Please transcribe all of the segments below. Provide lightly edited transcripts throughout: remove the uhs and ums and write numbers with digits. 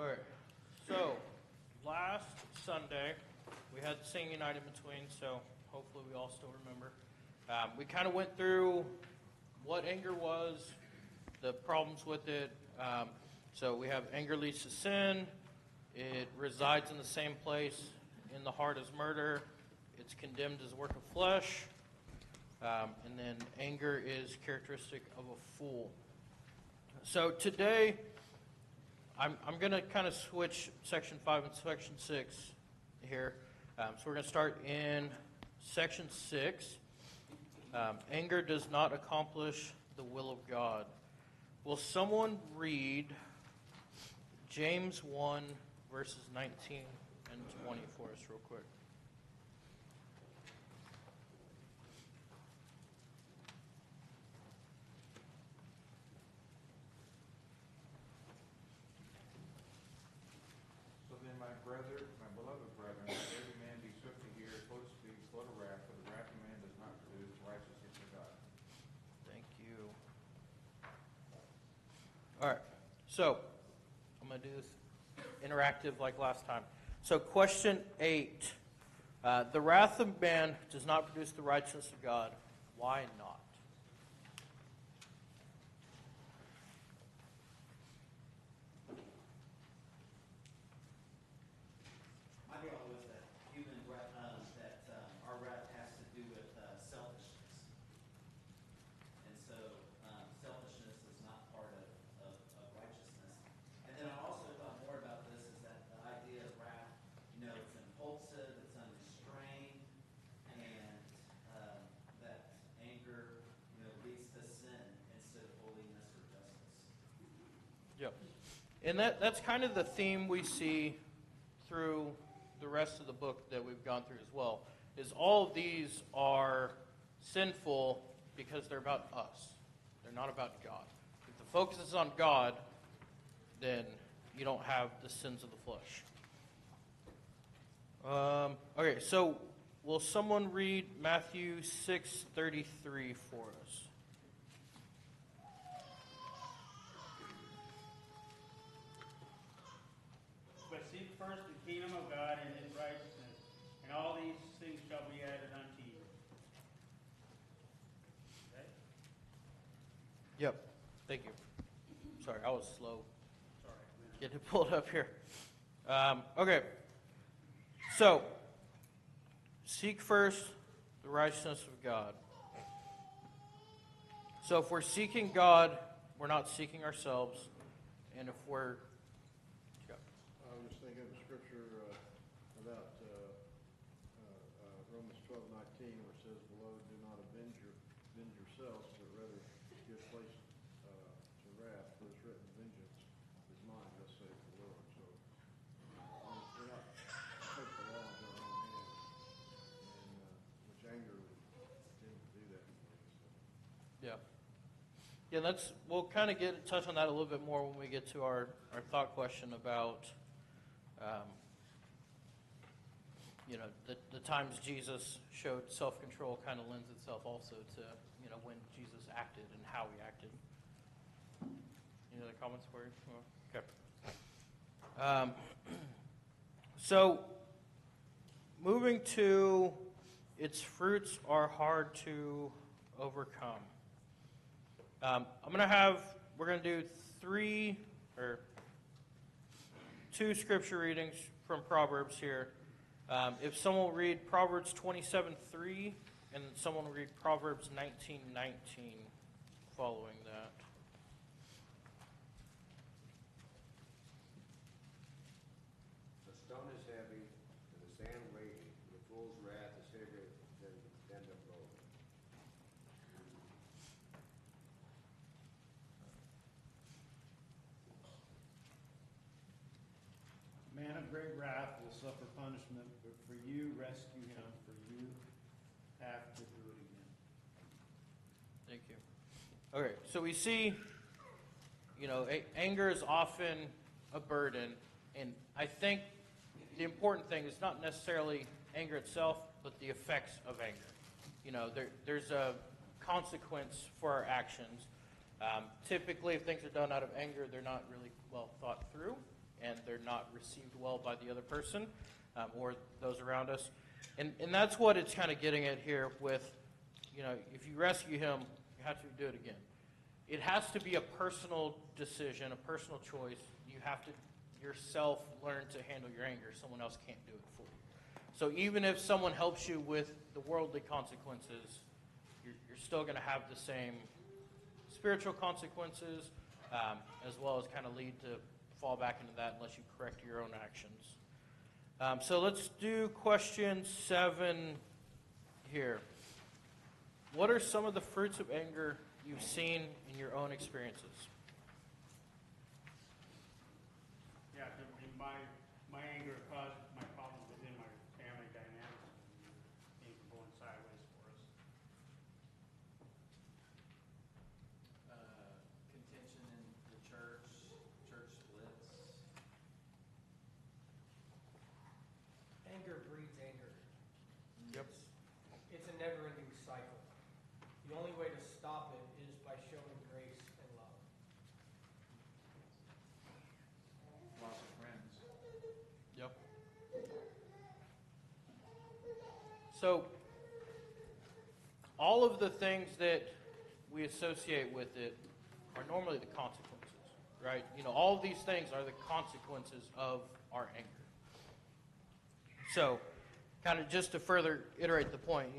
All right. So, last Sunday, we had the singing night in between, so hopefully we all still remember. We kind of went through what anger was, the problems with it. So we have anger leads to sin. It resides in the same place in the heart as murder. It's condemned as a work of flesh. And then anger is characteristic of a fool. So today, I'm going to kind of switch section 5 and section 6 here. So we're going to start in section 6. Anger does not accomplish the will of God. Will someone read James 1, verses 19 and 20 for us real quick? So then, my beloved brethren, let every man be swift to hear, slow to speak, slow to wrath, for the wrath of man does not produce righteousness of God. Thank you. All right. So, I'm going to do this interactive like last time. So, question 8. The wrath of man does not produce the righteousness of God. Why not? My deal was that our wrath has to do with selfishness, and so selfishness is not part of righteousness. And then I also thought more about this is that the idea of wrath, it's impulsive, it's unrestrained, and that anger, leads to sin instead of holiness or justice. Yep. And that's kind of the theme we see through the rest of the book that we've gone through as well, is all of these are sinful because they're about us. They're not about God. If the focus is on God, then you don't have the sins of the flesh. Okay, so will someone read Matthew 6:33 for us? But seek first the kingdom of God and his righteousness, and all these things shall be added unto you. Okay? Yep. Thank you. Sorry, I was slow. Sorry. Getting it pulled up here. Okay. So, seek first the righteousness of God. So if we're seeking God, we're not seeking ourselves. And if we're... I was just thinking of the scripture about Romans 12:19, where it says, "Beloved, do not avenge yourselves, but rather give place to wrath, for it's written, vengeance is mine, thus saith the Lord." So we're not take the law into our own hands, and which anger would tend to do that. Yeah. Yeah, we'll kind of touch on that a little bit more when we get to our thought question about, the times Jesus showed self-control kind of lends itself also to, when Jesus acted and how he acted. Any other comments for you? Okay. So, moving to its fruits are hard to overcome. We're going to do two scripture readings from Proverbs here. If someone will read Proverbs 27:3, and someone will read Proverbs 19:19 following that. The stone is heavy, and the sand weighty. The fool's wrath is heavier than the bow. Man of great wrath will suffer punishment, but for you rescue him, for you have to do it again. Thank you. Okay, so we see, anger is often a burden, and I think the important thing is not necessarily anger itself, but the effects of anger. There's a consequence for our actions. Typically, if things are done out of anger, they're not really well thought through, and they're not received well by the other person or those around us. And that's what it's kind of getting at here with, if you rescue him, you have to do it again. It has to be a personal decision, a personal choice. You have to yourself learn to handle your anger. Someone else can't do it for you. So even if someone helps you with the worldly consequences, you're still going to have the same spiritual consequences, as well as kind of lead to fall back into that unless you correct your own actions. So let's do question 7 here. What are some of the fruits of anger you've seen in your own experiences? Yeah, my anger caused my problems within my family dynamics, things were going sideways for us. Contention in the church splits. Anger breeds anger. Yep. It's a never-ending cycle. The only way to stop it is by showing grace and love. Loss of friends. Yep. So, all of the things that we associate with it are normally the consequences, right? All of these things are the consequences of our anger. So, kind of just to further iterate the point,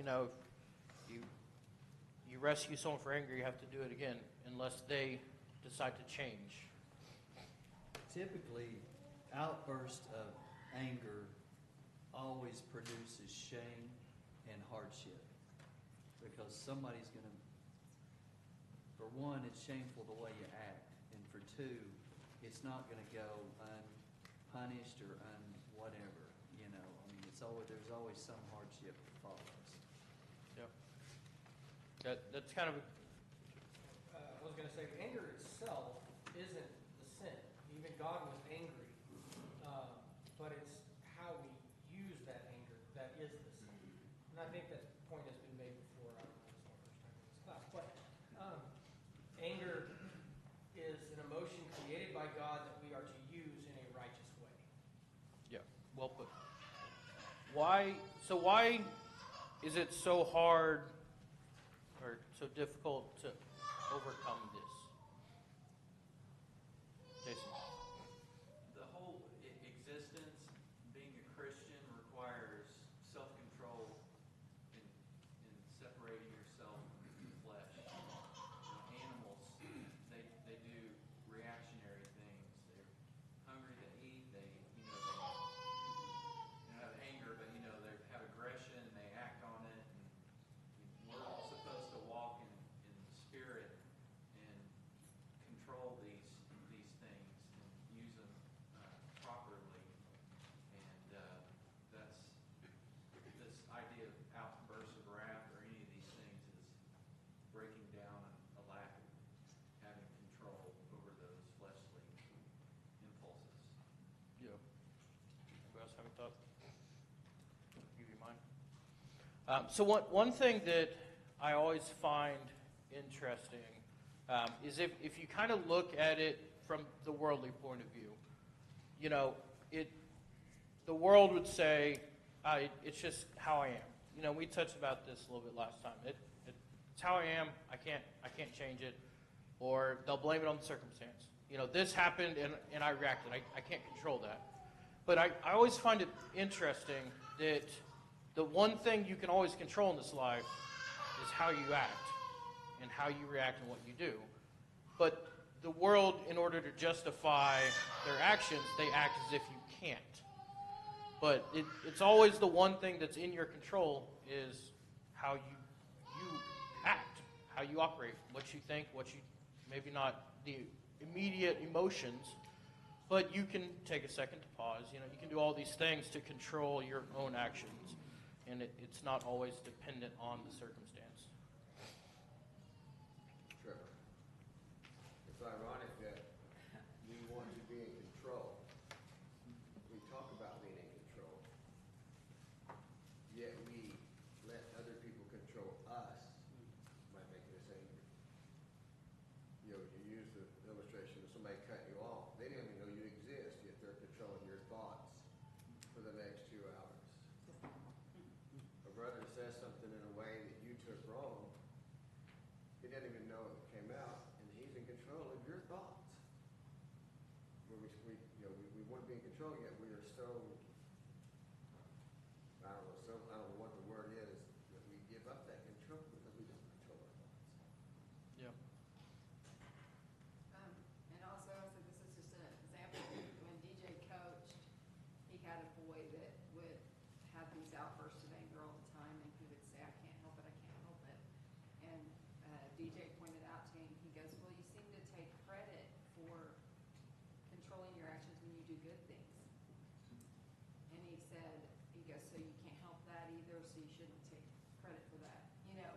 you rescue someone for anger, you have to do it again, unless they decide to change. Typically, outburst of anger always produces shame and hardship, because somebody's going to, for one, it's shameful the way you act, and for two, it's not going to go unpunished or whatever. There's always some hardship that follows. Yep. That's kind of I was going to say, anger itself isn't the sin. Even God was angry. But it's how we use that anger that is the sin. And I think that point has been made before. I don't know, it's my first time in this class. But anger is an emotion created by God that we are to use in a righteous way. Yeah, well put. Why is it so hard or so difficult to overcome this? Jason. The whole existence, being a Christian, requires self-control in separating yourself from the flesh. Animals, they do reactionary things. They're hungry to eat. They have anger, but they have aggression and they act on it. And we're all supposed to walk in the spirit and control these things and use them properly. And that's this idea of outbursts of wrath or any of these things is breaking down a lack of having control over those fleshly impulses. Yeah. Anybody else have a thought? Give you mine. So one thing that I always find interesting is if you kind of look at it from the worldly point of view, the world would say it's just how I am. We touched about this a little bit last time. It's how I am. I can't change it, or they'll blame it on the circumstance. This happened and I reacted. I can't control that. But I always find it interesting that the one thing you can always control in this life is how you act and how you react and what you do. But the world, in order to justify their actions, they act as if you can't. But it's always the one thing that's in your control is how you act, how you operate, what you think, maybe not the immediate emotions, but you can take a second to pause. You can do all these things to control your own actions, and it's not always dependent on the circumstance. Trevor, it's ironic that we want to be in control. We talk about being in control, yet we let other people control us by making us angry. You use the illustration of somebody cutting you off. They didn't even know you exist, yet they're we want to be in control, yet we are so, I don't know what the word is, that we give up that control because we don't control our thoughts. Yep. And also, so this is just an example, when DJ coached, he had a boy that would have these outbursts of anger all the time, and he would say, I can't help it, I can't help it. And DJ pointed out to him, he goes, well, you seem to take credit for controlling your actions when you do good things. And he said, he goes, so you can't help that either, so you shouldn't take credit for that, you know?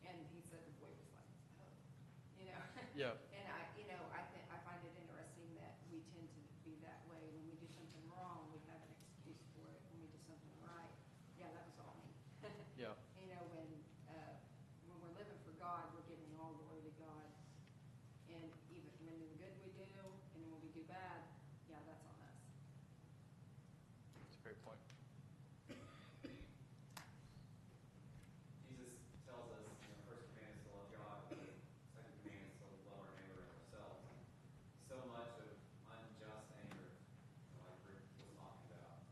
And he said the boy was like, oh, you know? Yeah. And I find it interesting that we tend to be that way. When we do something wrong, we have an excuse for it. When we do something right, yeah, that was all me. Yeah. You know, when we're living for God, we're giving all glory to God. And even when the good we do, and when we do bad, yeah, that's on us. That's a great point. Jesus tells us, first command is to love God, but second command is to love our neighbor and ourselves. And so much of unjust anger, like Rick was talking about,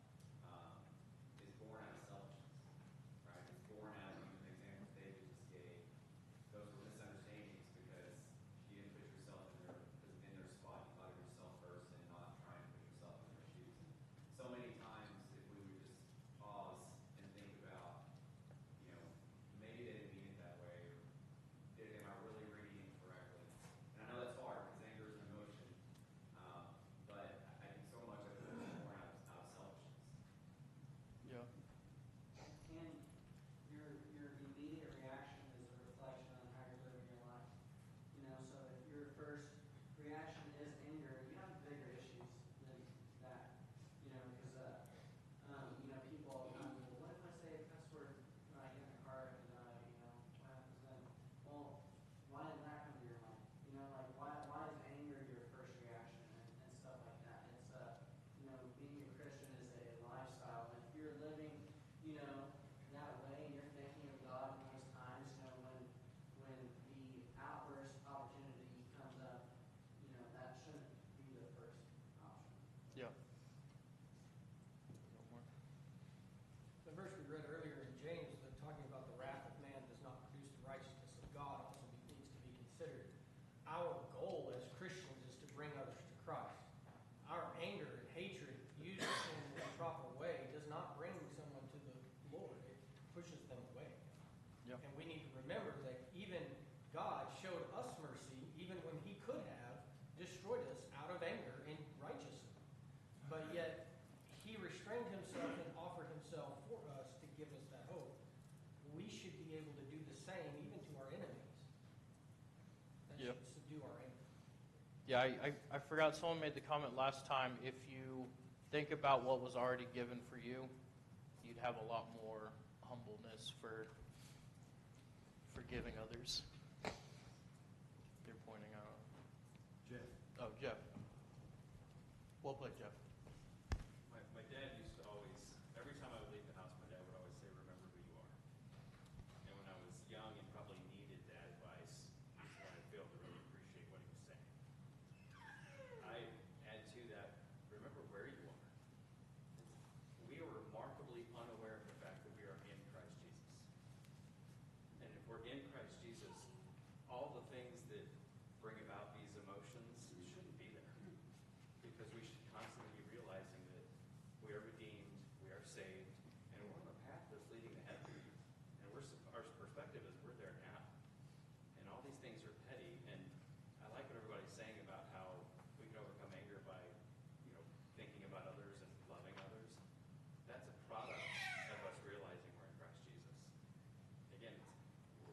is born out of selfishness, right? It's born out of the examples David just gave. Those were misunderstandings because you didn't put yourself in their spot. You thought of yourself first and not trying to put yourself in their shoes. So many times, if we would just pause and think about, maybe they didn't mean it that way, or am I really reading it correctly? And I know that's hard because anger is an emotion, but I think so much of it is born out of selfishness. Yeah. And your immediate reaction is a reflection on how you're living your life. So if your first reaction is anger, you have bigger issues than that. Because people all the time go, what if I say a cuss word when I get in the car and what happens then? Well, why did that come to your mind? Why is anger your first reaction and stuff like that? It's being a Christian is a lifestyle. And if you're living, that way and you're thinking of God in those times, when the outburst opportunity comes up, that shouldn't be the first option. Yeah. The verse we read earlier in James, that talking about the wrath of man does not produce the righteousness of God, also needs to be considered. Our goal as Christians is to bring others to Christ. Our anger and hatred used in the proper way does not bring someone to the Lord. It pushes them away. Yep. And we need to remember that even God showed us mercy even when he could have destroyed us out of anger and righteousness. But yet he restrained himself and offered himself for us to give us that hope. We should be able to do the same even to our enemies. That Yep. should subdue our anger. Yeah, I forgot someone made the comment last time, if you think about what was already given for you, you'd have a lot more humbleness for forgiving others. You're pointing out. Jeff. Oh, Jeff. Well played, Jeff. My dad used to always, every time I would leave the house, my dad would always say, remember who you are. And when I was young and probably needed that advice, is when I failed to really appreciate what he was saying. I add to that, remember where you are. We are remarkably unaware of the fact that we are in Christ Jesus. And if we're in Christ Jesus, all the things that bring about these emotions shouldn't be there. Because we should constantly be realizing that we are redeemed, we are saved, and we're on a path that's leading to heaven. And our perspective is we're there now. And all these things are petty. And I like what everybody's saying about how we can overcome anger by, thinking about others and loving others. That's a product of us realizing we're in Christ Jesus. Again,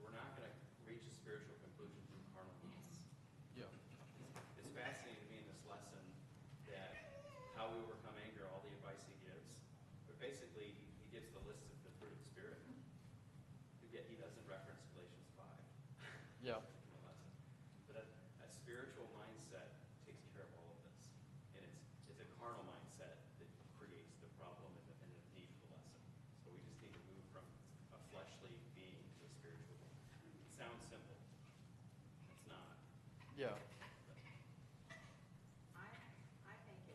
we're not going to reach a spiritual conclusion through carnal means. Yeah. It's fascinating to me in this lesson that how we overcome anger, all the advice he gives, but basically he gives the list of the fruit of the Spirit, yet he doesn't reference Galatians 5. Yeah. In the lesson. But a spiritual mindset takes care of all of this. And it's a carnal mindset that creates the problem and the need for the lesson. So we just need to move from a fleshly being to a spiritual being. It sounds simple. It's not. Yeah. I think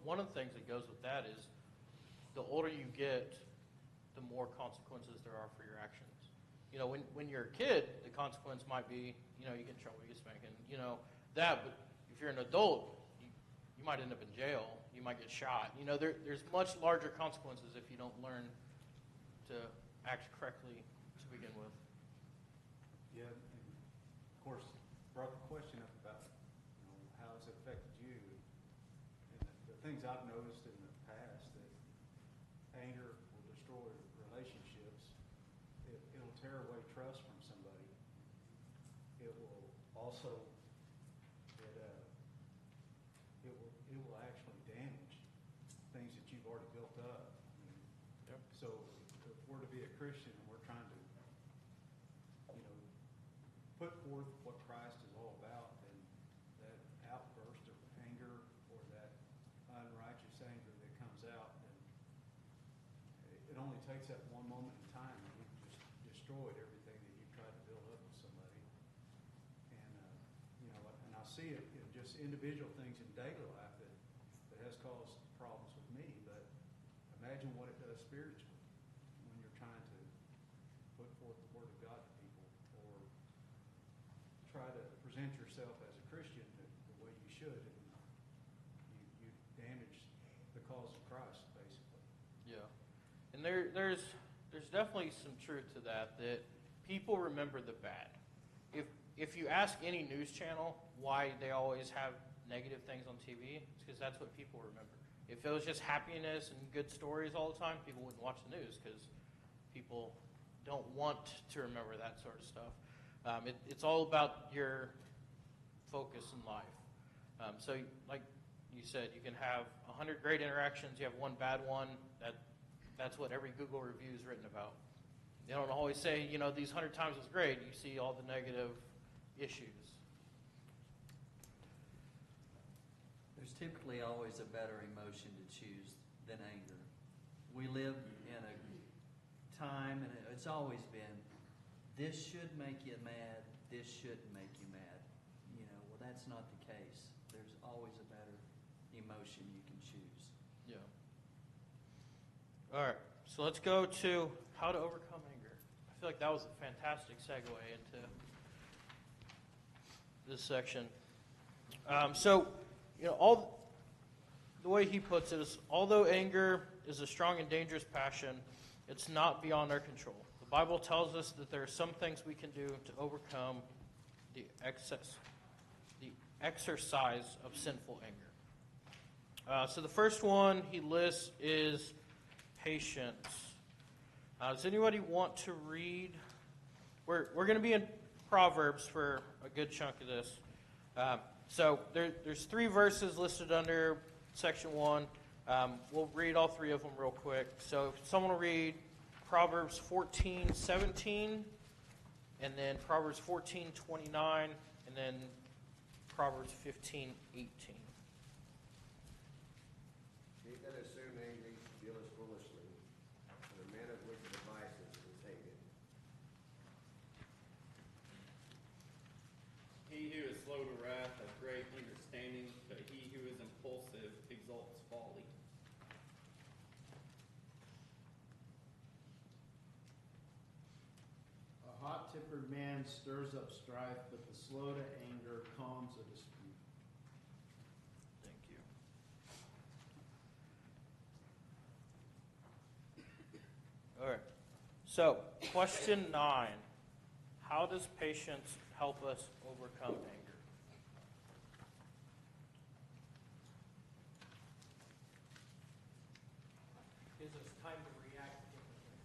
one of the things that goes with that is the older you get, the more consequences there are for your actions. You know, when you're a kid, the consequence might be, you know, you get in trouble, you get spanking, you know, that. But if you're an adult, you might end up in jail. You might get shot. You know, there's much larger consequences if you don't learn to act correctly to begin with. Yeah, and of course, brought the question up about, you know, how it's affected you. And the things I've noticed in the past, that anger will destroy relationships. It'll tear away trust from somebody. It will also, it will actually damage things that you've already built up. I mean, Yep. So if we're to be a Christian and we're trying to, you know, put forth what Christ is all about, then that outburst of anger or that unrighteous anger that comes out, then it only takes that one moment in time, and you've just destroyed everything that you've tried to build up with somebody. And you know, and I see it in just individual things in daily life that has caused problems with me. But imagine what it does spiritually when you're trying to put forth the word of God to people, or try to present yourself as a Christian the way you should, and you damage the cause of Christ, basically. Yeah, and there's definitely some truth to that people remember the bad. If you ask any news channel why they always have negative things on TV, it's because that's what people remember. If it was just happiness and good stories all the time, people wouldn't watch the news because people don't want to remember that sort of stuff. It's all about your focus in life. So like you said, you can have 100 great interactions, you have one bad one. That's what every Google review is written about. They don't always say, you know, these 100 times was great. You see all the negative issues. There's typically always a better emotion to choose than anger. We live in a time, and it's always been, this should make you mad, this shouldn't make you mad. You know, well, that's not the case. There's always a better emotion you can choose. Yeah. All right, so let's go to how to overcome anger. I feel like that was a fantastic segue into this section. So, you know, the way he puts it is, although anger is a strong and dangerous passion, it's not beyond our control. The Bible tells us that there are some things we can do to overcome the exercise of sinful anger. So the first one he lists is patience. Does anybody want to read? We're going to be in Proverbs for a good chunk of this. So there's 3 verses listed under section 1. We'll read all 3 of them real quick. So if someone will read Proverbs 14:17, and then Proverbs 14:29, and then Proverbs 15:18. He that is soon angry dealeth foolishly, and a man of wicked devices is hated. He who is slow to wrath has great understanding, but he who is impulsive exalts folly. A hot-tempered man stirs up strife, but the slow to anger calms a dispute. Thank you. All right. So, question 9. How does patience help us overcome anger? Gives us time to react differently.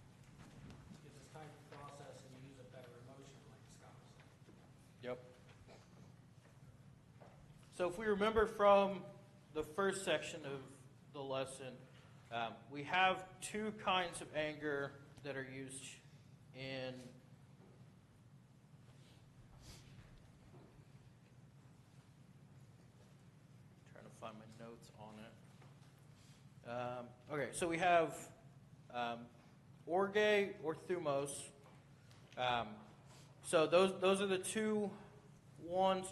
Gives us time to process and use a better emotion, like Scott was saying. Yep. So if we remember from the first section of the lesson, we have 2 kinds of anger that are used in trying to find my notes on it. Okay, so we have orge or thumos. So those are the 2 ones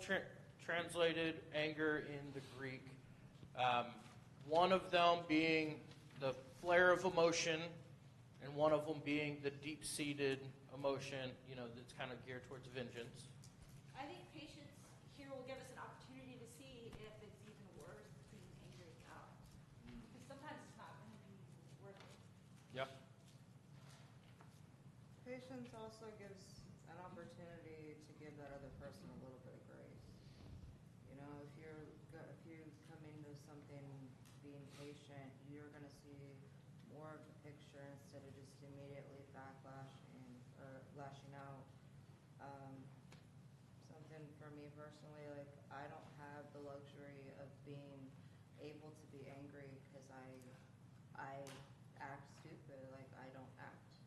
translated anger in the Greek. one of them being the flare of emotion, and one of them being the deep-seated emotion, that's kind of geared towards vengeance. I think patience here will give us an opportunity to see if it's even worth being angry about. Because sometimes it's not going to be worth it. Yep. Patience also gives an opportunity to give that other person a little bit of grace. If you come into something being patient, you're going to see more of the picture instead of just immediately backlashing or lashing out. Something for me personally, like I don't have the luxury of being able to be angry because I act stupid. Like I don't act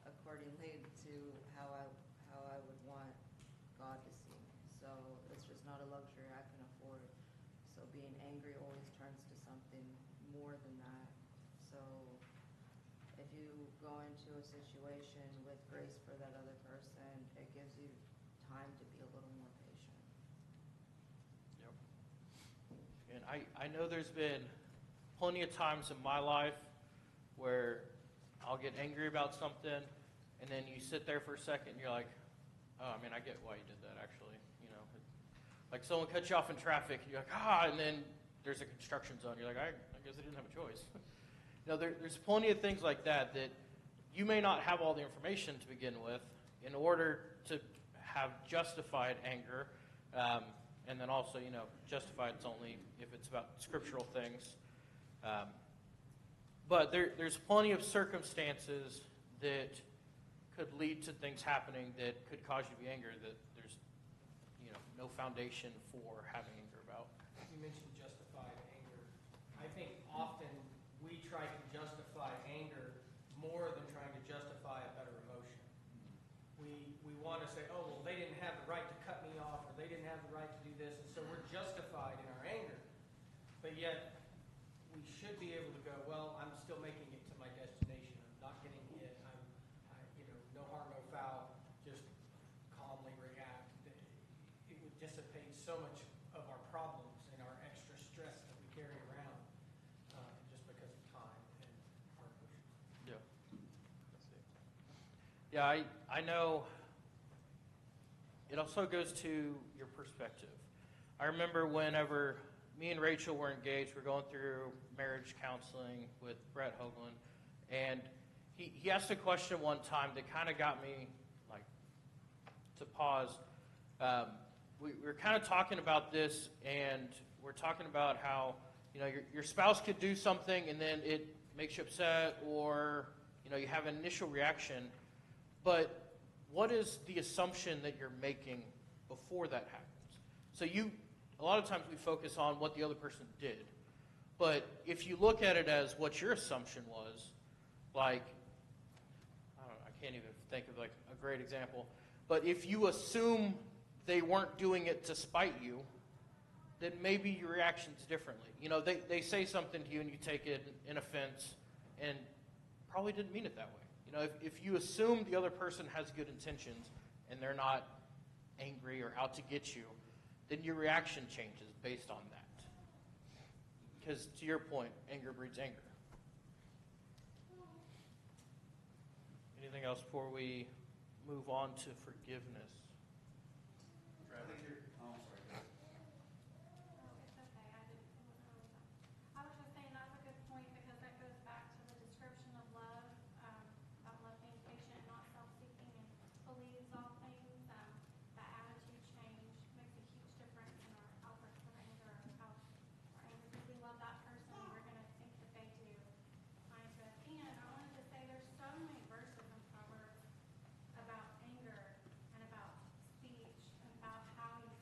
accordingly to how I would want God to see me. So it's just not a luxury I can afford. So being angry always turns to something more than that. So if you go into a situation with grace for that other person, it gives you time to be a little more patient. Yep. And I know there's been plenty of times in my life where I'll get angry about something, and then you sit there for a second and you're like, oh, I mean, I get why you did that, actually. Like someone cuts you off in traffic, and you're like, and then there's a construction zone. You're like, I guess I didn't have a choice. There's plenty of things like that you may not have all the information to begin with in order to have justified anger, and then also, justified it's only if it's about scriptural things. But there's plenty of circumstances that could lead to things happening that could cause you to be angry that there's no foundation for having anger about. You mentioned justified anger. I think often we try to justify anger more than trying to justify a better emotion. We want to say, oh, well, they didn't have the right to cut me off, or they didn't have the right to do this, and so we're justified in our anger. But yet, we should be able to go, well, I'm still making it to my destination. I'm not getting hit. No harm, no foul. Just calmly react. It would dissipate so much of our problems and our extra stress that we carry around just because of time and our emotions. Yeah. Yeah, I know it also goes to your perspective. I remember whenever me and Rachel were engaged, we're going through marriage counseling with Brett Hoagland, and he asked a question one time that kind of got me to pause. We were kind of talking about this, and we're talking about how your spouse could do something and then it makes you upset, or you have an initial reaction, but what is the assumption that you're making before that happens? So a lot of times we focus on what the other person did, but if you look at it as what your assumption was, I can't even think of a great example, but if you assume they weren't doing it to spite you, then maybe your reaction's differently. They say something to you and you take it in offense and probably didn't mean it that way. If you assume the other person has good intentions and they're not angry or out to get you, then your reaction changes based on that. Because to your point, anger breeds anger. Anything else before we move on to forgiveness? I think you're, oh, I'm sorry. Oh, it's okay. I didn't. I was just saying that's a good point because that goes back to the description of love, about love being patient, not self-seeking, and believes all things. That attitude change makes a huge difference in our outbursts of anger, or how our anger. Because we love that person, we're going to think that they do kind to us. And I wanted to say there's so many verses in Proverbs about anger and about speech and about how you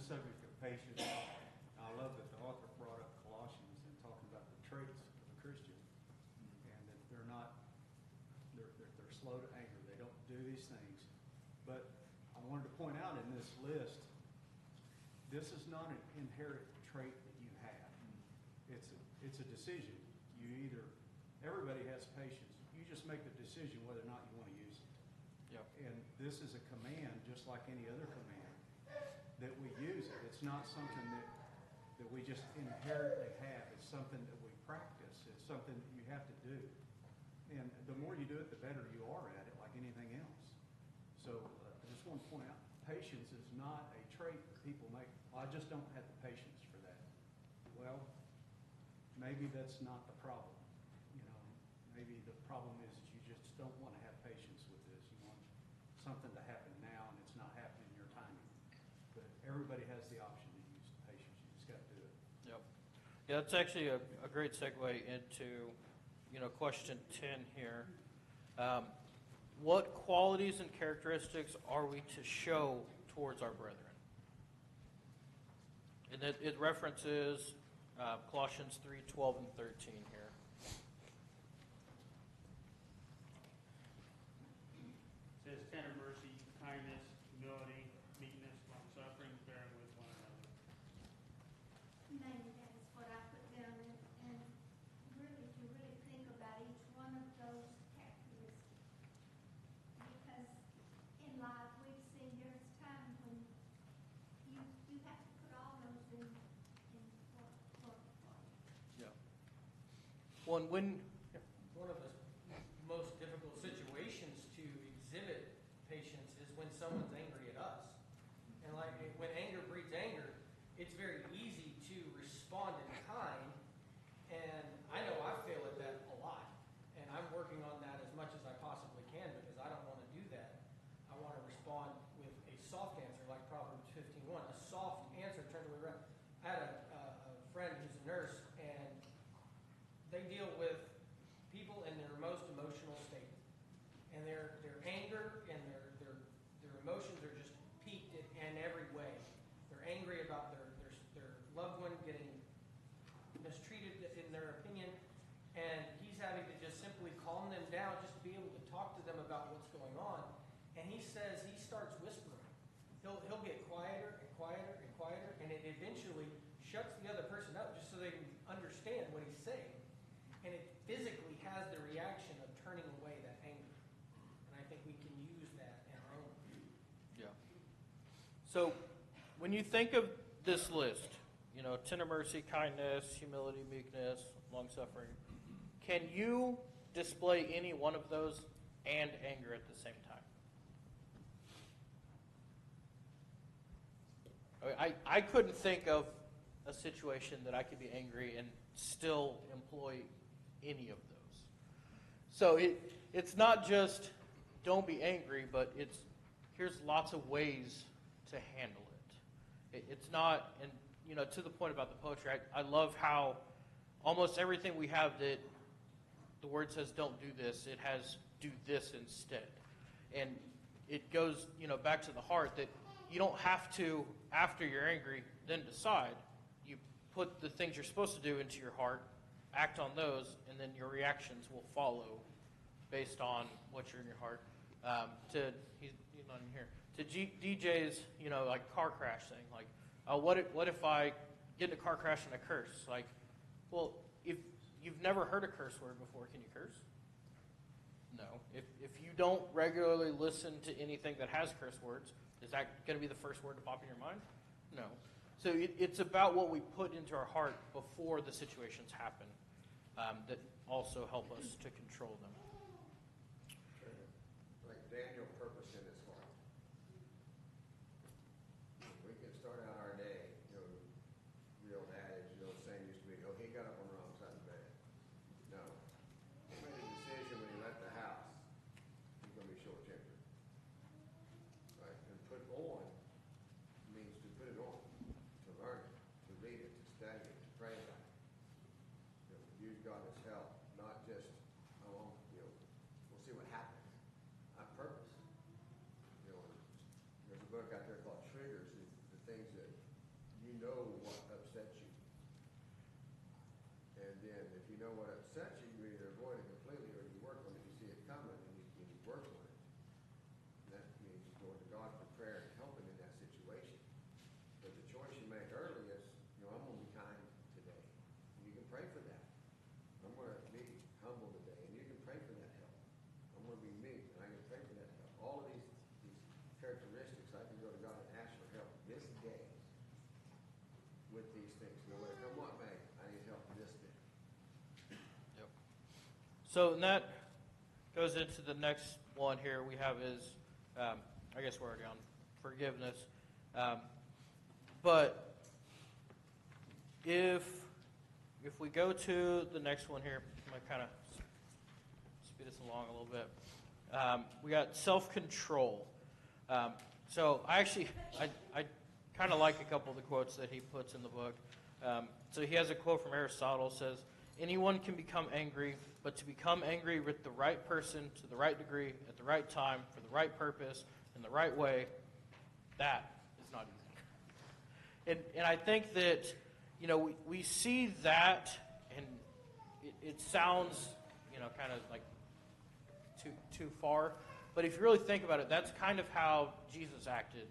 subject of patience, I love that the author brought up Colossians and talking about the traits of a Christian, and that they're not, they're slow to anger. They don't do these things. But I wanted to point out in this list, this is not an inherent trait that you have. It's a decision. You either, everybody has patience. You just make the decision whether or not you want to use it. Yep. And this is a command, just like any other command, that we use it. It's not something that we just inherently have. It's something that we practice. It's something that you have to do. And the more you do it, the better you are at it, like anything else. So I just want to point out, patience is not a trait that people make. Well, I just don't have the patience for that. Well, maybe that's not the problem. Maybe the problem is you just don't want to have patience with this. You want something to happen now, and it's not happening in your timing. But everybody has the option to use patience. You just got to do it. Yep. Yeah, that's actually a great segue into, question 10 here. What qualities and characteristics are we to show towards our brethren? And it references Colossians 3:12 and 13 here. It says tender mercy, kindness, humility, meekness, long-suffering, bearing with one another. Maybe that is what I put down, and really, to really think about each one of those characteristics. Because in life, we've seen there's times when you have to put all those in work for you. Yeah. One when One of the most difficult situations to exhibit patience is when someone's angry at us. And like when anger breeds anger, it's very easy to respond in kind. And I know I fail at that a lot. And I'm working on that as much as I possibly can because I don't want to do that. I want to respond with a soft answer like Proverbs 15:1. A soft answer turned away around. I had a friend who's a nurse, and they deal with people in their most emotional state, and their anger and their emotions are just peaked in every way. They're angry about their loved one getting mistreated in their opinion, and he's having to just simply calm them down, just to be able to talk to them about what's going on. And he says he starts whispering. He'll get quieter and quieter and quieter, and it eventually shuts the other person up just so they can understand what he's saying. And it physically has the reaction of turning away that anger. And I think we can use that in our own. Yeah. So when you think of this list, tender mercy, kindness, humility, meekness, long-suffering, can you display any one of those and anger at the same time? I couldn't think of a situation that I could be angry and still employ any of those. So it's not just don't be angry, but here's lots of ways to handle it. It's not, and to the point about the poetry, I love how almost everything we have that the word says don't do this, it has do this instead. And it goes, back to the heart that you don't have to, after you're angry, then decide. You put the things you're supposed to do into your heart, act on those, and then your reactions will follow based on what's in your heart. He's not in here. To DJ's, like car crash thing, like, what if I get in a car crash and I curse? Like, well, if you've never heard a curse word before, can you curse? No. If you don't regularly listen to anything that has curse words, is that going to be the first word to pop in your mind? No. So it's about what we put into our heart before the situations happen that also help us to control them. Like Daniel purpose in his heart. We can start out our day, the old adage, saying used to be, he got up on the wrong side of the bed. No. He made a decision when he left the house, he's going to be short-tempered. Right? And put on means to put it on, to learn it, to read it, to study it, to pray about it. Use God as help, not just, we'll see what happens. On purpose. There's a book out there called Triggers, the things that know what upsets you. And then if you know what upsets you, you either avoid it completely or you work on it, you see it coming and you work on it. And that means going to God for prayer and helping in that situation. But the choice you make early is, you know, I'm going to be kind today. And you can pray for that. I'm going to be humble today, and you can pray for that help. I'm going to be meek, and I can pray for that help. All of these characteristics, I can go to God and ask for help this day with these things. No matter come what may, I need help this day. Yep. So and that goes into the next one here we have is, I guess we're already on forgiveness. But if we go to the next one here, I'm going to kind of speed this along a little bit. We got self-control. So I kind of like a couple of the quotes that he puts in the book. So he has a quote from Aristotle, says, "Anyone can become angry, but to become angry with the right person, to the right degree, at the right time, for the right purpose, in the right way, that is not easy." And I think that, you know, we see that, and it sounds, you know, kind of like too far. But if you really think about it, that's kind of how Jesus acted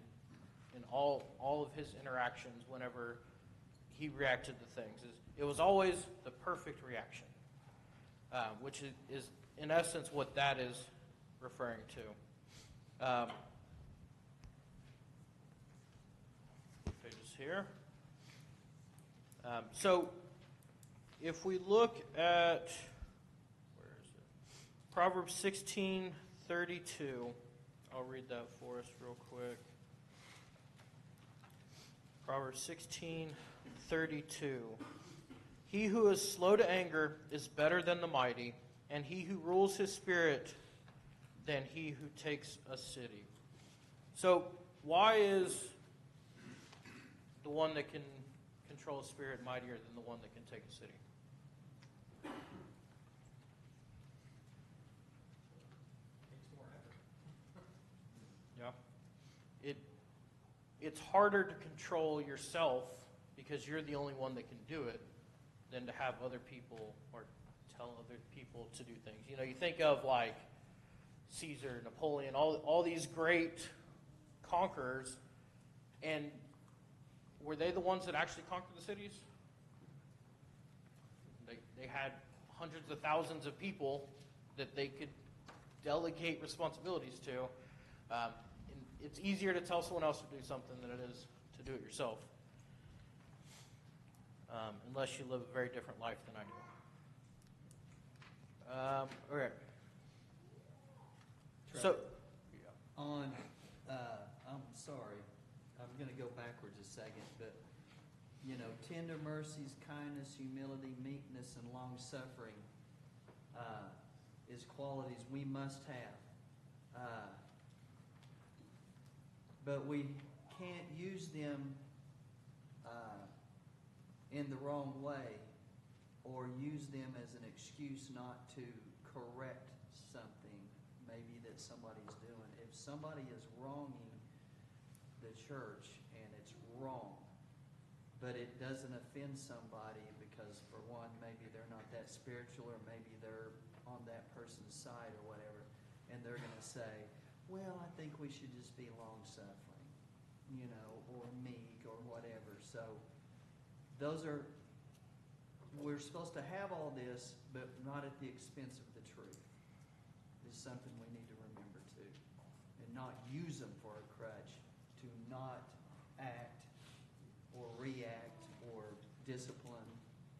in all of his interactions whenever he reacted to things. It was always the perfect reaction, which is in essence what that is referring to. Pages here. So if we look at, where is it? Proverbs 16:32. I'll read that for us real quick. Proverbs 16:32. He who is slow to anger is better than the mighty, and he who rules his spirit than he who takes a city. So why is the one that can control a spirit mightier than the one that can take a city? Takes more effort. Yeah. It's harder to control yourself because you're the only one that can do it than to have other people or tell other people to do things. You know, you think of like Caesar, Napoleon, all these great conquerors, and were they the ones that actually conquered the cities? They had hundreds of thousands of people that they could delegate responsibilities to. And it's easier to tell someone else to do something than it is to do it yourself. Unless you live a very different life than I do. Okay. So, on, I'm sorry, I'm going to go backwards a second, but, you know, tender mercies, kindness, humility, meekness, and long-suffering is qualities we must have. But we can't use them in the wrong way or use them as an excuse not to correct something maybe that somebody's doing. If somebody is wronging the church and it's wrong, but it doesn't offend somebody because, for one, maybe they're not that spiritual or maybe they're on that person's side or whatever, and they're going to say, well, I think we should just be long-suffering, you know, or meek or whatever. So we're supposed to have all this, but not at the expense of the truth. Is something we need to remember too, and not use them for a crutch to not act or react or discipline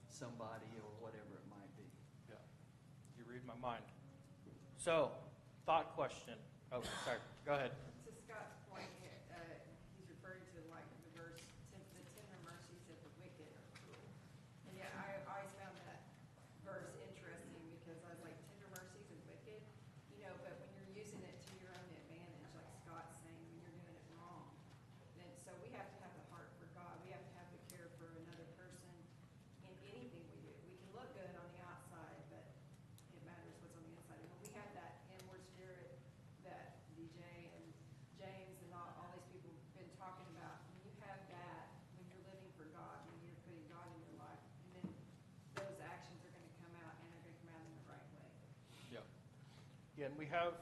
somebody or whatever it might be. yeah, you read my mind. So, thought question. Oh, sorry. Go ahead. To Scott's point, he's referring to like the verse, the tender mercies of the wicked are cruel. And yeah, I always found that verse interesting because I was like, tender mercies and wicked, you know, but when you're using it to your own advantage, like Scott's saying, when you're doing it wrong, then so we have to have the heart for God. We have to have the care for another person in anything we do. We can look good on the outside, but it matters what's on the inside. And when we have that inward spirit that DJ and again, we have,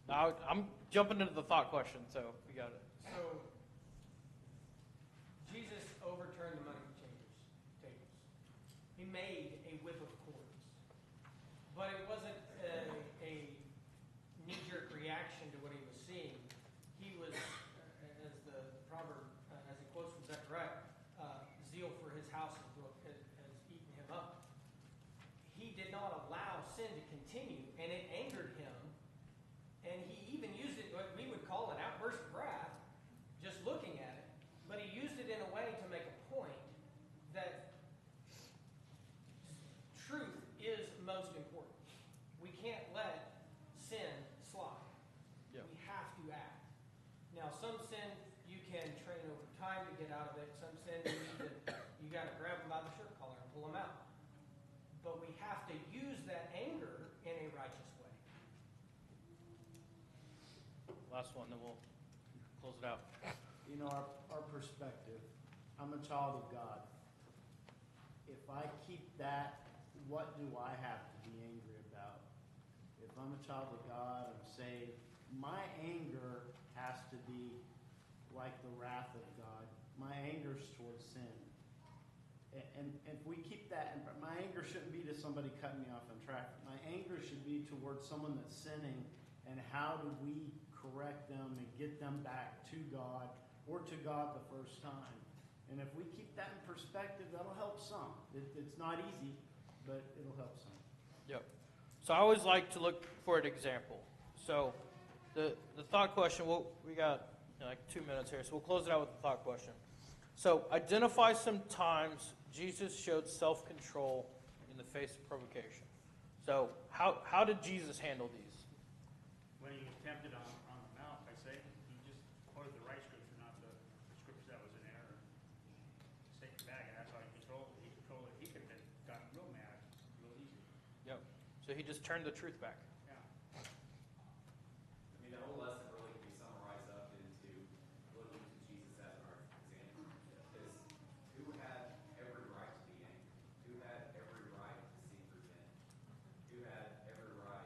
now I'm jumping into the thought question, so we got it. So, Jesus overturned the money tables. He made a whip of cords. But it wasn't a knee-jerk reaction to what he was seeing. He was, as the proverb, as he quotes from Zechariah, zeal for his house has eaten him up. He did not allow sin to continue, and it angered him. And he even used it, what we would call an outburst of wrath, just looking at it. But he used it in a way to make a point that truth is most important. We can't let sin slide. Yep. We have to act. Now, some sin you can train over time to get out of it. Some sin you got to grab them by the shirt collar and pull them out. But we have to use that anger in a righteous way. Last one, then we'll close it out. You know, our perspective, I'm a child of God. If I keep that, what do I have to be angry about? If I'm a child of God, I'm saved, my anger has to be like the wrath of God. My anger's towards sin. And if we keep that, my anger shouldn't be to somebody cutting me off in traffic. My anger should be towards someone that's sinning, and how do we correct them and get them back to God, or to God the first time. And if we keep that in perspective, that'll help some. It's not easy, but it'll help some. Yep. So I always like to look for an example. So the thought question, we got like 2 minutes here, so we'll close it out with the thought question. So identify some times Jesus showed self-control in the face of provocation. So how did Jesus handle these? When he was tempted on the mount by Satan, he just quoted the right scripture, not the scripture that was in error. Satan back, and that's how he controlled it. He controlled it. He could have gotten real mad, real easy. Yep. So he just turned the truth back. Yeah. I mean, the whole lesson really can be summarized up into looking to Jesus as our example. Because who had every right to be angry? Who had every right to seek revenge? Who had every right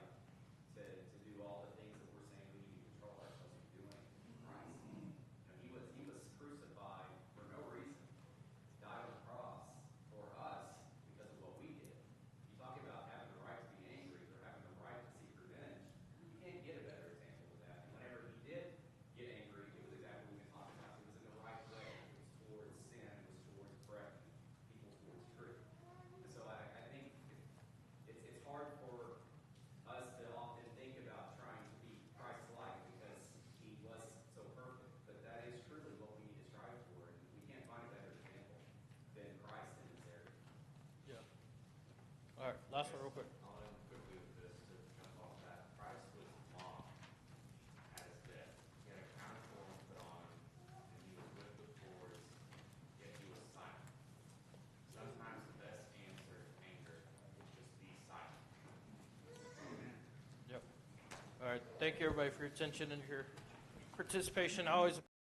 to do all the things that we're saying we need to control ourselves from doing? Christ. You know, he was crucified for no reason. Died on the cross for us because of what we did. You talk about having the right to be angry or having the right to seek revenge. You can't get a better example of that. And whenever he did get angry, it was exactly what we talked about. It was in the right way. It was towards sin. It was towards correcting people towards truth. And so I think it's hard for us to often think about trying to be Christ-like because he was so perfect. But that is truly what we need to strive for. And we can't find a better example than Christ in this area. Yeah. All right, last one real quick. I'll end quickly with this to jump off that. Christ was mocked at his death. He had a crown of thorns put on him, and he was whipped with cords, yet he was silent. Sometimes the best answer to anger is just be silent. Yep. All right. Thank you, everybody, for your attention and your participation. I always